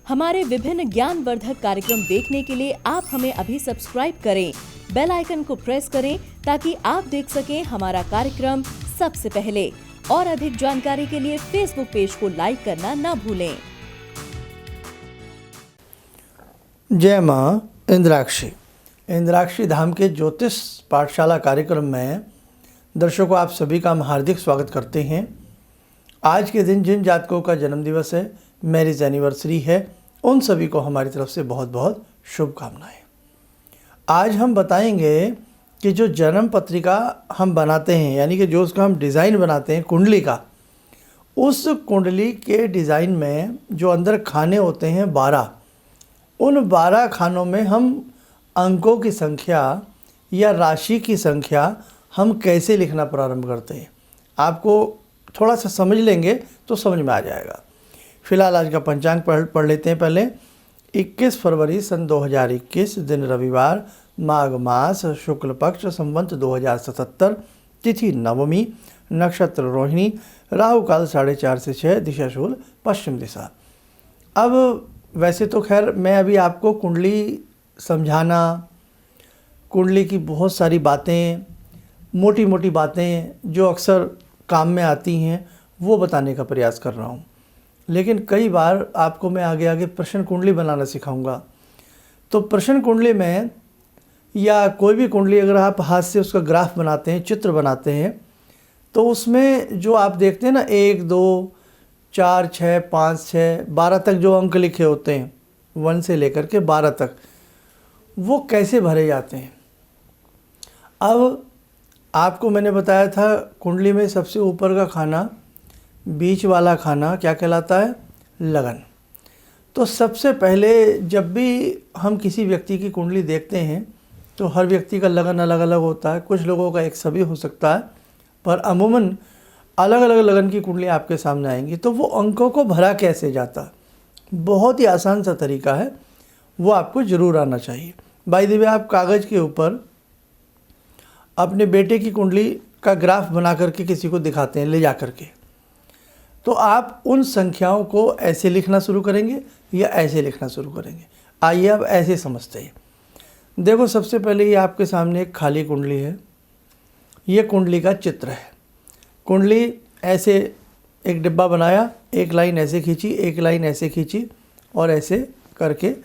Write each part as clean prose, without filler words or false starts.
हमारे विभिन्न ज्ञानवर्धक कार्यक्रम देखने के लिए आप हमें अभी सब्सक्राइब करें, बेल आइकन को प्रेस करें ताकि आप देख सकें हमारा कार्यक्रम सबसे पहले। और अधिक जानकारी के लिए फेसबुक पेज को लाइक करना ना भूलें। जय माँ इंद्राक्षी। इंद्राक्षी धाम के ज्योतिष पाठशाला कार्यक्रम में दर्शकों आप सभी का हम हार्दिक स्वागत करते हैं। आज के दिन जिन जातकों का जन्मदिवस है, मैरिज एनिवर्सरी है, उन सभी को हमारी तरफ से बहुत बहुत शुभकामनाएं। आज हम बताएंगे कि जो जन्म पत्रिका हम बनाते हैं, यानी कि जो उसका हम डिज़ाइन बनाते हैं कुंडली का, उस कुंडली के डिज़ाइन में जो अंदर खाने होते हैं 12, उन 12 खानों में हम अंकों की संख्या या राशि की संख्या हम कैसे लिखना प्रारंभ करते हैं, आपको थोड़ा सा समझ लेंगे तो समझ में आ जाएगा। फिलहाल आज का पंचांग पढ़ लेते हैं। पहले 21 फरवरी सन 2021, दिन रविवार, माघ मास, शुक्ल पक्ष, संवत 2077, तिथि नवमी, नक्षत्र रोहिणी, राहु काल 4:30 से 6, दिशा शूल पश्चिम दिशा। अब वैसे तो खैर मैं अभी आपको कुंडली समझाना, कुंडली की बहुत सारी बातें, मोटी मोटी बातें जो अक्सर काम में आती हैं वो बताने का प्रयास कर रहा हूँ, लेकिन कई बार आपको मैं आगे आगे प्रश्न कुंडली बनाना सिखाऊंगा। तो प्रश्न कुंडली में या कोई भी कुंडली अगर आप हाथ से उसका ग्राफ बनाते हैं, चित्र बनाते हैं, तो उसमें जो आप देखते हैं ना 1, 2, 4, 6, 5, 6, 12 तक जो अंक लिखे होते हैं, 1 से लेकर के 12 तक, वो कैसे भरे जाते हैं। अब आपको मैंने बताया था कुंडली में सबसे ऊपर का खाना, बीच वाला खाना क्या कहलाता है, लगन। तो सबसे पहले जब भी हम किसी व्यक्ति की कुंडली देखते हैं तो हर व्यक्ति का लगन अलग अलग होता है, कुछ लोगों का एक सभी हो सकता है, पर अमूमन अलग अलग लगन की कुंडली आपके सामने आएंगी। तो वो अंकों को भरा कैसे जाता, बहुत ही आसान सा तरीका है, वो आपको ज़रूर आना चाहिए। बाय द वे, आप कागज़ के ऊपर अपने बेटे की कुंडली का ग्राफ बना करके किसी को दिखाते हैं ले जा करके, तो आप उन संख्याओं को ऐसे लिखना शुरू करेंगे या ऐसे लिखना शुरू करेंगे। आइए अब ऐसे समझते हैं। देखो, सबसे पहले ये आपके सामने एक खाली कुंडली है, ये कुंडली का चित्र है। कुंडली ऐसे एक डिब्बा बनाया, एक लाइन ऐसे खींची, एक लाइन ऐसे खींची और ऐसे करके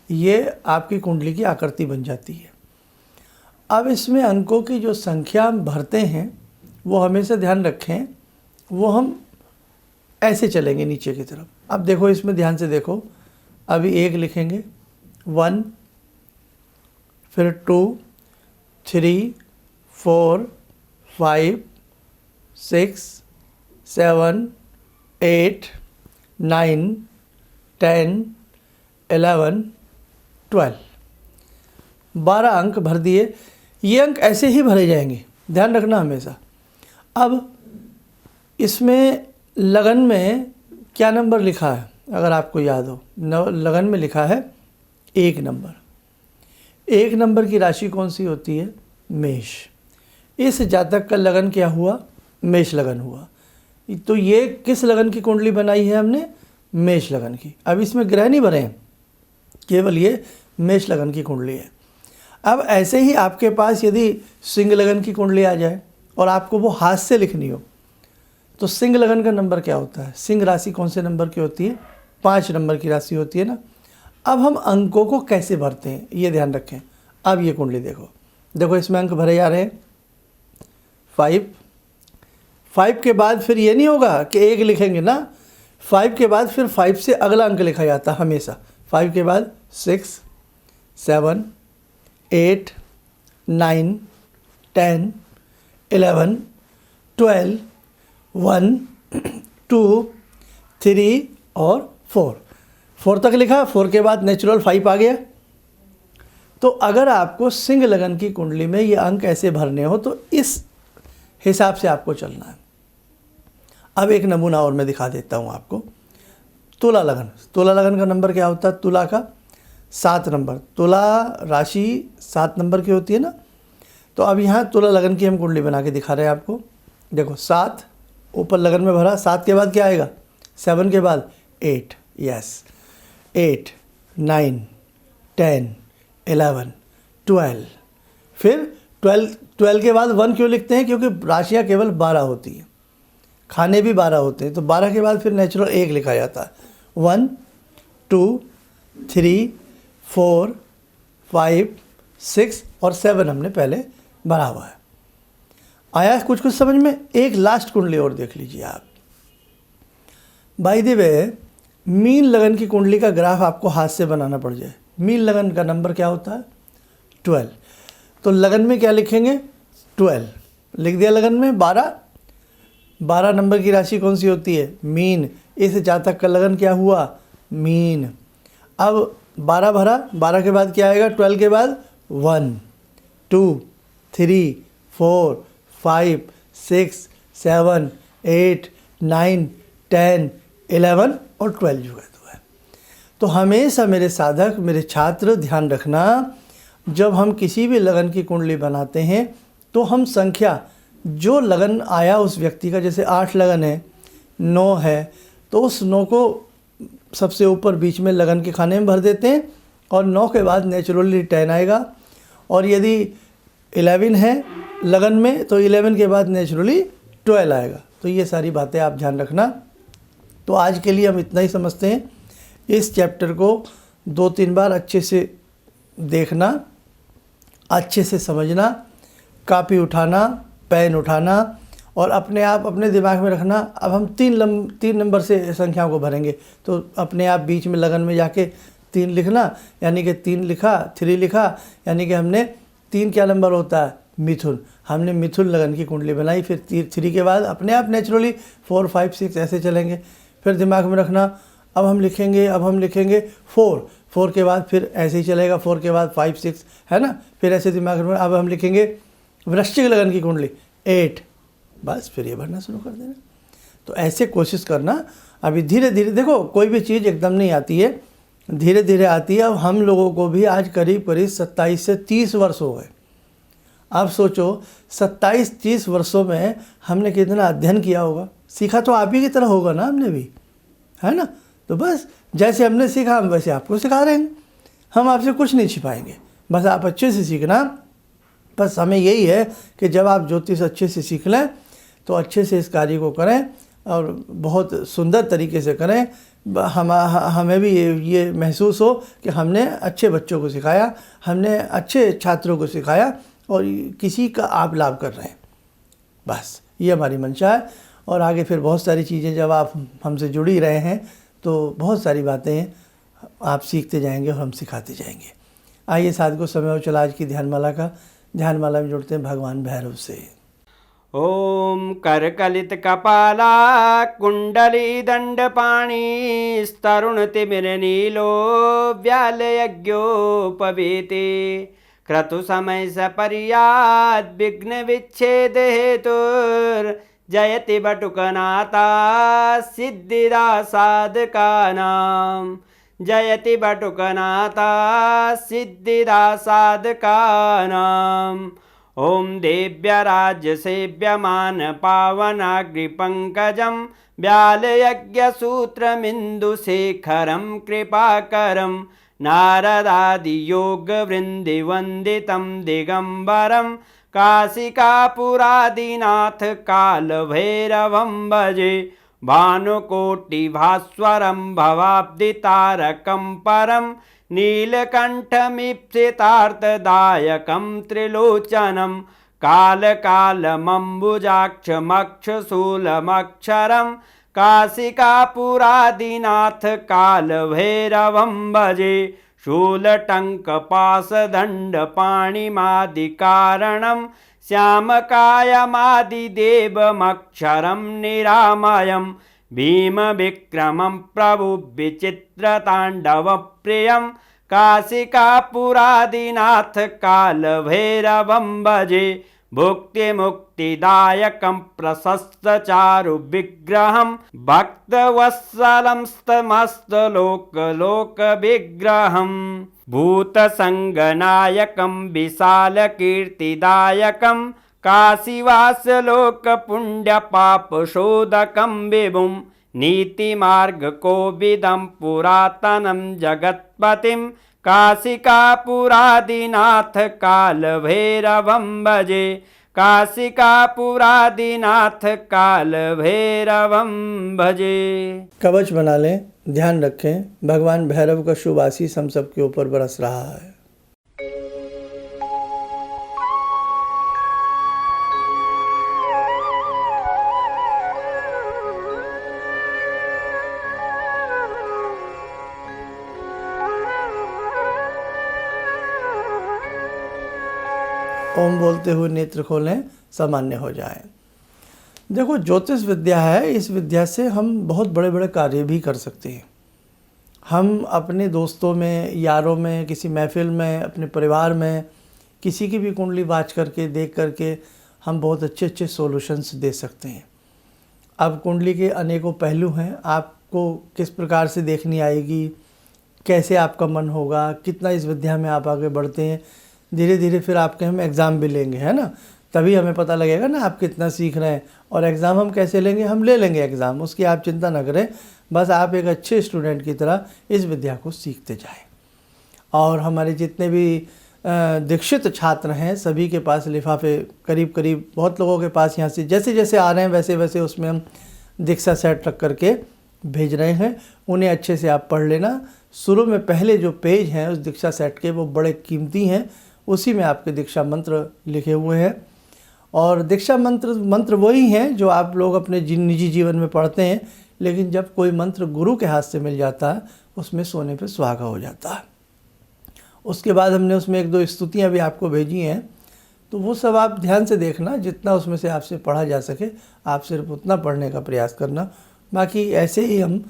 ये आपकी कुंडली की आकृति बन जाती है। अब इसमें अंकों की जो संख्या हम भरते हैं वो हमेशा ध्यान रखें, वो हम ऐसे चलेंगे नीचे की तरफ। अब देखो, इसमें ध्यान से देखो, अभी 1 लिखेंगे, 1, फिर 2, 3, 4, 5, 6, 7, 8, 9, 10, 11, 12, 12 अंक भर दिए। ये अंक ऐसे ही भरे जाएंगे, ध्यान रखना हमेशा। अब इसमें लगन में क्या नंबर लिखा है, अगर आपको याद हो, लगन में लिखा है 1 नंबर। 1 नंबर की राशि कौन सी होती है, मेष। इस जातक का लगन क्या हुआ, मेष लगन हुआ। तो ये किस लगन की कुंडली बनाई है हमने, मेष लगन की। अब इसमें ग्रह नहीं भरे हैं, केवल ये मेष लगन की कुंडली है। अब ऐसे ही आपके पास यदि सिंह लगन की कुंडली आ जाए और आपको वो हाथ से लिखनी हो, तो सिंह लगन का नंबर क्या होता है, सिंह राशि कौन से नंबर की होती है, 5 नंबर की राशि होती है ना। अब हम अंकों को कैसे भरते हैं ये ध्यान रखें। अब ये कुंडली देखो, देखो इसमें अंक भरे जा रहे हैं 5 के बाद फिर ये नहीं होगा कि 1 लिखेंगे ना, 5 के बाद फिर 5 से अगला अंक लिखा जाता है हमेशा। 5 के बाद 6, 7, 8, 9, 10, 11, 12, 1, 2, 3 और 4 तक लिखा। 4 के बाद नेचुरल 5 आ गया। तो अगर आपको सिंह लगन की कुंडली में ये अंक ऐसे भरने हो तो इस हिसाब से आपको चलना है। अब एक नमूना और मैं दिखा देता हूँ आपको। तुला लगन, तुला लगन का नंबर क्या होता है, तुला का 7 नंबर। तुला राशि 7 नंबर की होती है ना। तो अब यहाँ तुला लगन की हम कुंडली बना के दिखा रहे हैं आपको। देखो 7 ऊपर लगन में भरा, 7 के बाद क्या आएगा, 7 के बाद 8, यस 8, 9, 10, 11, 12। फिर 12 के बाद 1 क्यों लिखते हैं? क्योंकि राशियाँ केवल 12 होती हैं, खाने भी 12 होते हैं, तो 12 के बाद फिर नेचुरल 1 लिखा जाता है। 1, 2, 3, 4, 5, 6 और 7 हमने पहले भरा हुआ है। आया कुछ समझ में? एक लास्ट कुंडली और देख लीजिए आप। बाय द वे, मीन लगन की कुंडली का ग्राफ आपको हाथ से बनाना पड़ जाए। मीन लगन का नंबर क्या होता है? 12। तो लगन में क्या लिखेंगे? 12 लिख दिया। लगन में 12 नंबर की राशि कौन सी होती है? मीन। इस जातक का लगन क्या हुआ? मीन। अब 12 भरा, 12 के बाद क्या आएगा? 12 के बाद 1, 2, 3, 4, 5, 6, 7, 8, 9, 10, 11 और 12 जुगा हुआ है। तो हमेशा मेरे साधक, मेरे छात्र ध्यान रखना, जब हम किसी भी लगन की कुंडली बनाते हैं तो हम संख्या, जो लगन आया उस व्यक्ति का, जैसे 8 लगन है, 9 है, तो उस 9 को सबसे ऊपर बीच में लगन के खाने में भर देते हैं और 9 के बाद नेचुरली 10 आएगा। और यदि 11 है लगन में तो 11 के बाद नेचुरली 12 आएगा। तो ये सारी बातें आप ध्यान रखना। तो आज के लिए हम इतना ही समझते हैं। इस चैप्टर को 2-3 बार अच्छे से देखना, अच्छे से समझना, कापी उठाना, पेन उठाना और अपने आप अपने दिमाग में रखना। अब हम 3 नंबर से संख्याओं को भरेंगे, तो अपने आप बीच में लगन में जाके 3 लिखना, यानी कि 3 लिखा, 3 लिखा, यानी कि हमने 3 क्या नंबर होता है? मिथुन। हमने मिथुन लगन की कुंडली बनाई। फिर 3 के बाद अपने आप नेचुरली 4, 5, 6 ऐसे चलेंगे। फिर दिमाग में रखना, अब हम लिखेंगे 4 के बाद फिर ऐसे ही चलेगा, 4 के बाद 5, 6, है ना? फिर ऐसे दिमाग में। अब हम लिखेंगे वृश्चिक लगन की कुंडली 8, बस फिर ये भरना शुरू कर देना। तो ऐसे कोशिश करना। अभी धीरे धीरे देखो, कोई भी चीज़ एकदम नहीं आती है, धीरे धीरे आती है। अब हम लोगों को भी आज करीब 27 से 30 वर्ष हो गए। आप सोचो 27-30 वर्षों में हमने कितना अध्ययन किया होगा। सीखा तो आप ही की तरह होगा ना, हमने भी, है ना? तो बस जैसे हमने सीखा हम वैसे आपको सिखा रहे हैं। हम आपसे कुछ नहीं छिपाएंगे, बस आप अच्छे से सीखना। बस हमें यही है कि जब आप ज्योतिष अच्छे से सीख लें तो अच्छे से इस कार्य को करें और बहुत सुंदर तरीके से करें। हमें भी ये महसूस हो कि हमने अच्छे बच्चों को सिखाया, हमने अच्छे छात्रों को सिखाया और किसी का आप लाभ कर रहे हैं। बस ये हमारी मंशा है। और आगे फिर बहुत सारी चीज़ें, जब आप हमसे जुड़ी रहे हैं तो बहुत सारी बातें आप सीखते जाएंगे और हम सिखाते जाएंगे। आइए साथ को समय और चला आज की ध्यानमाला का। ध्यानमाला में जुड़ते हैं भगवान भैरव से। ओम करकलित कपाला कुंडली दंडपाणी स्तरुण तिमिर नीलो व्याल यज्ञोपवीते क्रतु समय सपर्याद विघ्न विच्छेद हेतुर जयति बटुकनाथा सिद्धिदा साधकानां। जयति बटुकनाथा सिद्धिदा साधकानां। ओम देव्य राज्य सेव्यमान पावनाग्रिपंकजं व्यालयज्ञसूत्रमिन्दुशेखरं कृपाकरं नारदादियोगवृन्दिवन्दितं दिगम्बरं काशिकापुरादिनाथ कालभैरवं भजे। भानुकोटिभास्वरं भवाब्दितारकं परं नीलकण्ठमीप्सितार्थदायकं त्रिलोचनं कालकालमम्बुजाक्षमक्षशूलमक्षरं काशिकापुरादिनाथ कालभैरवं भजे। शूलटङ्कपाशदण्डपाणिमादिकारणं श्यामकायमादिदेवमक्षरं निरामयं भीमविक्रमं प्रभुविचित्रताण्डवप्रियं काशिकापुरादिनाथ कालभैरवं भजे। भुक्तिमुक्तिदायकं प्रशस्तचारुविग्रहं भक्तवत्सलं समस्तलोकविग्रहं भूतसङ्गनायकं विशालकीर्तिदायकं काशीवासलोकपुण्यपापशोधकं विभुं नीतिमार्गकोविदं पुरातनं जगत्पतिं काशिकापुरादिनाथ कालभैरवं भजे काशिकापुरादिनाथ कालभैरवं भजे। कवच बना लें, ध्यान रखें भगवान भैरव का शुभ आशीष हम सबके ऊपर बरस रहा है। ओम बोलते हुए नेत्र खोलें, सामान्य हो जाएं। देखो, ज्योतिष विद्या है, इस विद्या से हम बहुत बड़े बड़े कार्य भी कर सकते हैं। हम अपने दोस्तों में, यारों में, किसी महफिल में, अपने परिवार में किसी की भी कुंडली वाच करके, देख करके हम बहुत अच्छे अच्छे सॉल्यूशंस दे सकते हैं। अब कुंडली के अनेकों पहलू हैं, आपको किस प्रकार से देखनी आएगी, कैसे आपका मन होगा, कितना इस विद्या में आप आगे बढ़ते हैं। धीरे धीरे फिर आपके हम एग्ज़ाम भी लेंगे, है ना, तभी हमें पता लगेगा ना आप कितना सीख रहे हैं। और एग्ज़ाम हम कैसे लेंगे, हम ले लेंगे एग्ज़ाम, उसकी आप चिंता ना करें। बस आप एक अच्छे स्टूडेंट की तरह इस विद्या को सीखते जाएं। और हमारे जितने भी दीक्षित छात्र हैं सभी के पास लिफाफे करीब करीब बहुत लोगों के पास यहाँ से जैसे जैसे आ रहे हैं वैसे वैसे उसमें हम दीक्षा सेट रख करके भेज रहे हैं। उन्हें अच्छे से आप पढ़ लेना। शुरू में पहले जो पेज हैं उस दीक्षा सेट के वो बड़े कीमती हैं, उसी में आपके दीक्षा मंत्र लिखे हुए हैं। और दीक्षा मंत्र वही हैं जो आप लोग अपने निजी जीवन में पढ़ते हैं, लेकिन जब कोई मंत्र गुरु के हाथ से मिल जाता है उसमें सोने पे सुहागा हो जाता है। उसके बाद हमने उसमें एक दो स्तुतियाँ भी आपको भेजी हैं, तो वो सब आप ध्यान से देखना, जितना उसमें से आपसे पढ़ा जा सके आप सिर्फ उतना पढ़ने का प्रयास करना। बाकी ऐसे ही हम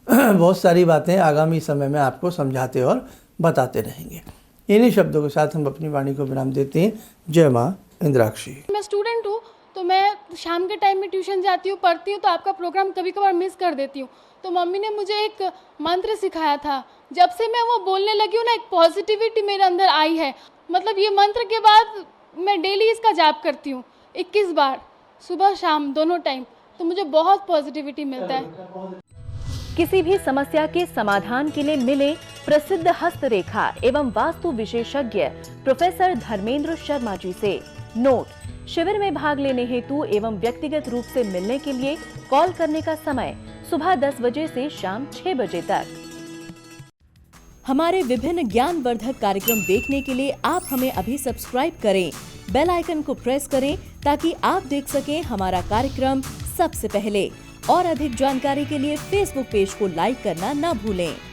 बहुत सारी बातें आगामी समय में आपको समझाते और बताते रहेंगे। इन्हीं शब्दों के साथ हम अपनी वाणी को विराम देते हैं। जय माँ इंद्राक्षी। मैं स्टूडेंट हूँ, तो मैं शाम के टाइम में ट्यूशन जाती हूँ, पढ़ती हूँ, तो आपका प्रोग्राम कभी कभार मिस कर देती हूँ। तो मम्मी ने मुझे एक मंत्र सिखाया था, जब से मैं वो बोलने लगी हूँ ना, एक पॉजिटिविटी मेरे अंदर आई है। मतलब ये मंत्र के बाद मैं डेली इसका जाप करती हूँ 21 बार, सुबह शाम दोनों टाइम, तो मुझे बहुत पॉजिटिविटी मिलता है। किसी भी समस्या के समाधान के लिए मिले प्रसिद्ध हस्तरेखा एवं वास्तु विशेषज्ञ प्रोफेसर धर्मेंद्र शर्मा जी से। नोट: शिविर में भाग लेने हेतु एवं व्यक्तिगत रूप से मिलने के लिए कॉल करने का समय सुबह 10 बजे से शाम 6 बजे तक। हमारे विभिन्न ज्ञानवर्धक कार्यक्रम देखने के लिए आप हमें अभी सब्सक्राइब करें, बेल आइकन को प्रेस करें ताकि आप देख सकें हमारा कार्यक्रम सबसे पहले। और अधिक जानकारी के लिए फेसबुक पेज को लाइक करना न भूलें।